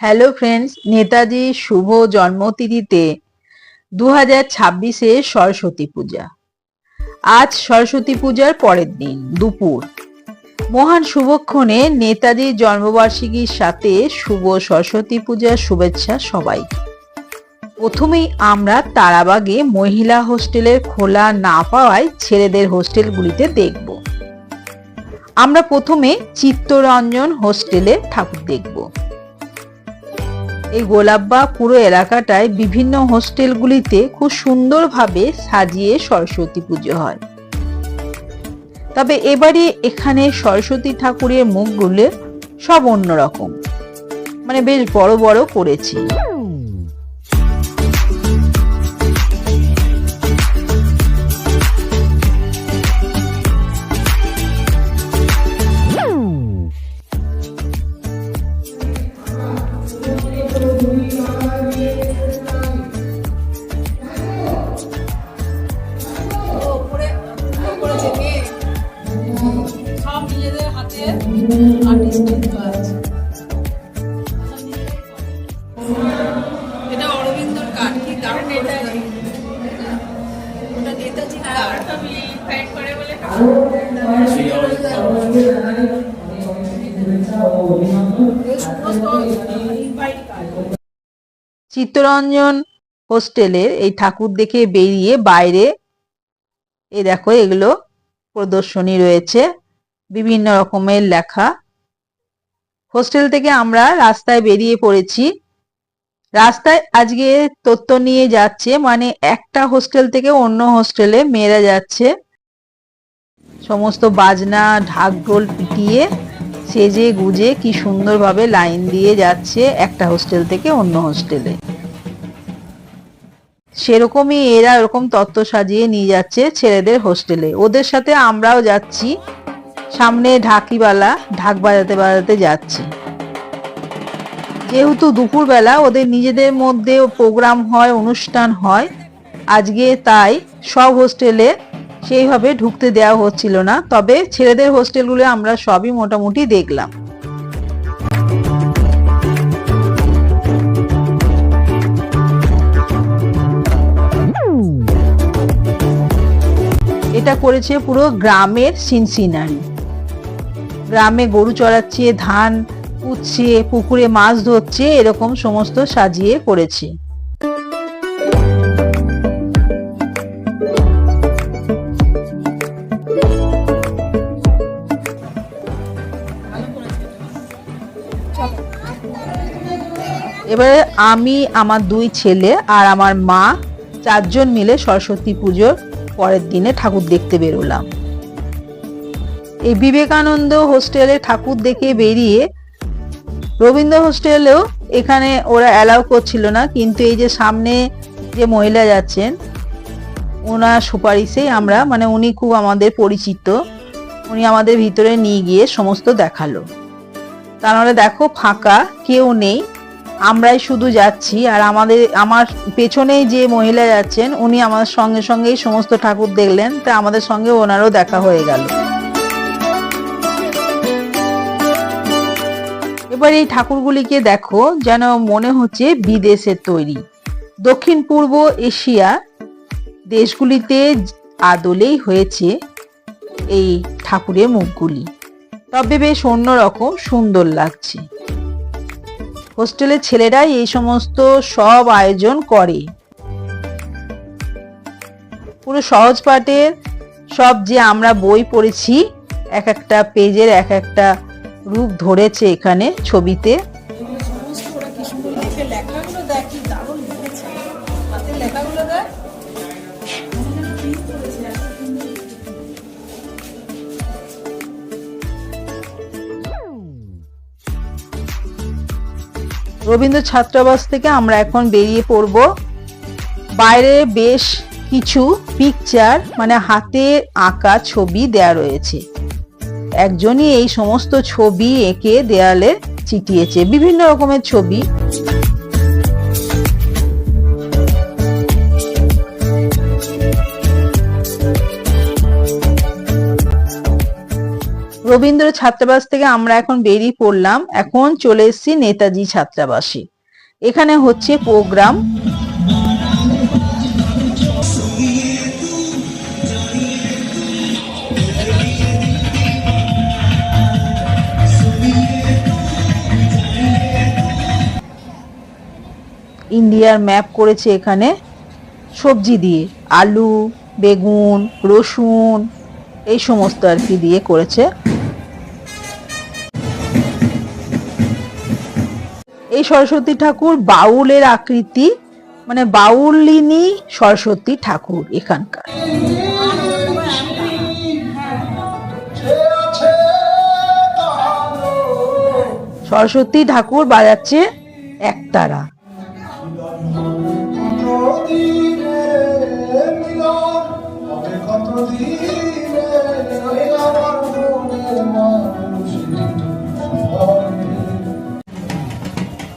Hello friends, Netaji শুভ জন্মতিথিতে 2026-এ সরস্বতী পূজা। আজ সরস্বতী পূজার পরের দিন দুপুর। মহান শুভক্ষণে নেতাজির জন্মবার্ষিকীর সাথে শুভ সরস্বতী পূজার শুভেচ্ছা সবাইকে। প্রথমেই আমরা তারাবাগে মহিলা হোস্টেলের খোলা না পাওয়ায় ছেলেদের হোস্টেলগুলিতে দেখব। আমরা প্রথমে চিত্তরঞ্জন হোস্টেলে ঠাকুর দেখব। এই গোলাপবাগ পুরো এলাকাটায় বিভিন্ন হোস্টেলগুলিতে খুব সুন্দরভাবে সাজিয়ে সরস্বতী পুজো হয়। তবে এবারে এখানে সরস্বতী ঠাকুরের মুখগুলো সব অন্যরকম, মানে বেশ বড় বড় করেছি। চিত্তরঞ্জন হোস্টেলের এই ঠাকুর দেখে বেরিয়ে বাইরে এই দেখো এগুলো প্রদর্শনী রয়েছে, বিভিন্ন রকমের লেখা। হোস্টেল থেকে আমরা রাস্তায় বেরিয়ে পড়েছি। রাস্তায় আজকে তথ্য নিয়ে যাচ্ছে, মানে একটা হোস্টেল থেকে অন্য হোস্টেলে মেয়েরা যাচ্ছে সমস্ত বাজনা ঢাক ঢোল পিটিয়ে সেজে গুজে কি সুন্দরভাবে লাইন দিয়ে যাচ্ছে একটা হোস্টেল থেকে অন্য হোস্টেলে। সেরকমই এরা এরকম তত্ত্ব সাজিয়ে নিয়ে যাচ্ছে ছেলেদের হোস্টেলে। ওদের সাথে আমরাও যাচ্ছি, সামনে ঢাকিওয়ালা ঢাক বাজাতে বাজাতে যাচ্ছে। যেহেতু দুপুরবেলা ওদের নিজেদের মধ্যে প্রোগ্রাম হয়, অনুষ্ঠান হয় আজকে, তাই সব হোস্টেলে সেইভাবে ঢুকতে দেওয়া হচ্ছিল না। তবে ছেলেদের হোস্টেলগুলো আমরা সবই মোটামুটি দেখলাম। এটা করেছে পুরো গ্রামের সিনসিনারি। গ্রামে গরু চড়াচ্ছে, ধান পুঁতছে, পুকুরে মাছ ধরছে, এরকম সমস্ত সাজিয়ে করেছে। এবারে আমি, আমার দুই ছেলে আর আমার মা চারজন মিলে সরস্বতী পুজোর পরের দিনে ঠাকুর দেখতে বেরোলাম। এই বিবেকানন্দ হোস্টেলে ঠাকুর দেখে বেরিয়ে রবীন্দ্র হোস্টেলেও এখানে ওরা অ্যালাউ করছিল না, কিন্তু এই যে সামনে যে মহিলা যাচ্ছেন ওনার সুপারিশেই আমরা, মানে উনি খুব আমাদের পরিচিত, উনি আমাদের ভিতরে নিয়ে গিয়ে সমস্ত দেখালো। তাহলে দেখো ফাঁকা, কেউ নেই, আমরাই শুধু যাচ্ছি। আর আমার পেছনেই যে মহিলা যাচ্ছেন উনি আমার সঙ্গে সঙ্গেই সমস্ত ঠাকুর দেখলেন, তা আমাদের সঙ্গে ওনারও দেখা হয়ে গেল। এবার এই ঠাকুরগুলিকে দেখো, যেন মনে হচ্ছে বিদেশের তৈরি। দক্ষিণ পূর্ব এশিয়া দেশগুলিতে আদলেই হয়েছে এই ঠাকুরের মুখগুলি, তবে বেশ অন্যরকম সুন্দর লাগছে। হোস্টেলের ছেলেরাই এই সমস্ত সব আয়োজন করে। পুরো সহজ পাঠের সব যে আমরা বই পড়েছি, এক একটা পেজের এক একটা রূপ ধরেছে এখানে ছবিতে। রবীন্দ্র ছাত্রাবাস থেকে আমরা এখন বেরিয়ে পড়ব। বাইরে বেশ কিছু পিকচার, মানে হাতে আঁকা ছবি দেয়া রয়েছে। একজনই এই সমস্ত ছবি এঁকে দেয়ালে চিটিয়েছে, বিভিন্ন রকমের ছবি। রবীন্দ্র ছাত্রাবাস থেকে আমরা এখন বেরিয়ে পড়লাম, এখন চলে এসেছি নেতাজি ছাত্রাবাসে। এখানে হচ্ছে প্রোগ্রাম। ইন্ডিয়ার ম্যাপ করেছে এখানে সবজি দিয়ে, আলু, বেগুন, রসুন এই সমস্ত আর কি দিয়ে করেছে। এই সরস্বতী ঠাকুর বাউলের আকৃতি, মানে বাউলিনী সরস্বতী ঠাকুর এখানকার। সরস্বতী ঠাকুর বাজাচ্ছে একতারা।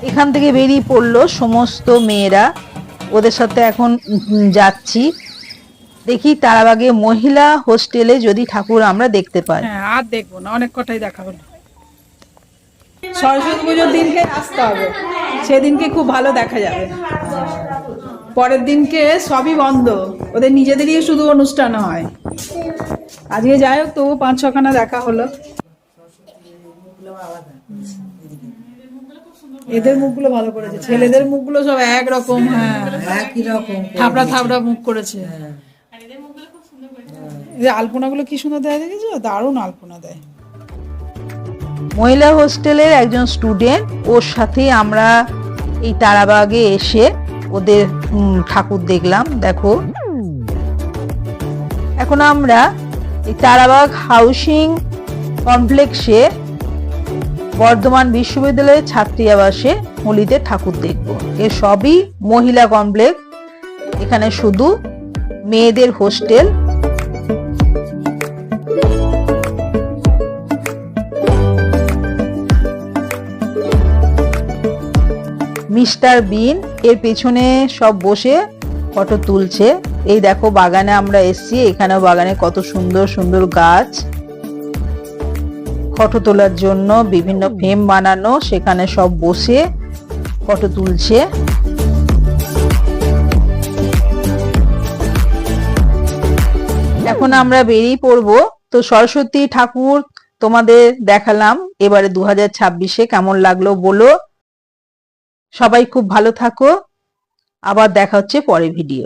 এখান থেকে বেরিয়ে পড়লো সমস্ত মেয়েরা, ওদের সাথে এখন যাচ্ছি। দেখি তারাবাগে মহিলা হোস্টেলে যদি ঠাকুর আমরা দেখতে পাই। আর দেখবো না, অনেক কটাই দেখা হলো। সরস্বতী পুজোর দিনকে আসতে হবে, সেদিনকে খুব ভালো দেখা যাবে। পরের দিনকে সবই বন্ধ, ওদের নিজেদেরই শুধু অনুষ্ঠান হয়। আজকে যাই হোক, তবু 5-6খানা দেখা হলো। এদের মুখগুলো ভালো করেছে, ছেলেদের মুখগুলো সব একরকম, হ্যাঁ একই রকম থাবড়া থাবড়া মুখ করেছে। আলপনা গুলো কি সুন্দর দেয়, দেখেছো? দারুণ আলপনা দেয়। মহিলা হোস্টেলের একজন স্টুডেন্ট, ওর সাথে আমরা এই তারাবাগে এসে ওদের ঠাকুর দেখলাম। দেখো এখন আমরা এই তারাবাগ হাউসিং কমপ্লেক্সে বর্ধমান বিশ্ববিদ্যালয়ের ছাত্রী আবাসে হোলিতে ঠাকুর দেখব। এ সবই মহিলা কমপ্লেক্স, এখানে শুধু মেয়েদের হোস্টেল। মিস্টার বিন এর পেছনে সব বসে ফটো তুলছে। এই দেখো বাগানে আমরা এসেছি, এখানেও বাগানে কত সুন্দর সুন্দর গাছ, ফটো তোলার জন্য বিভিন্ন ফ্রেম বানানো, সেখানে সব বসে ফটো তুলছে। এখন আমরা বেরিয়ে পড়বো। তো সরস্বতী ঠাকুর তোমাদের দেখালাম, এবারে 2026-এ কেমন লাগলো বলো। সবাই খুব ভালো থাকো, আবার দেখা হচ্ছে পরের ভিডিও।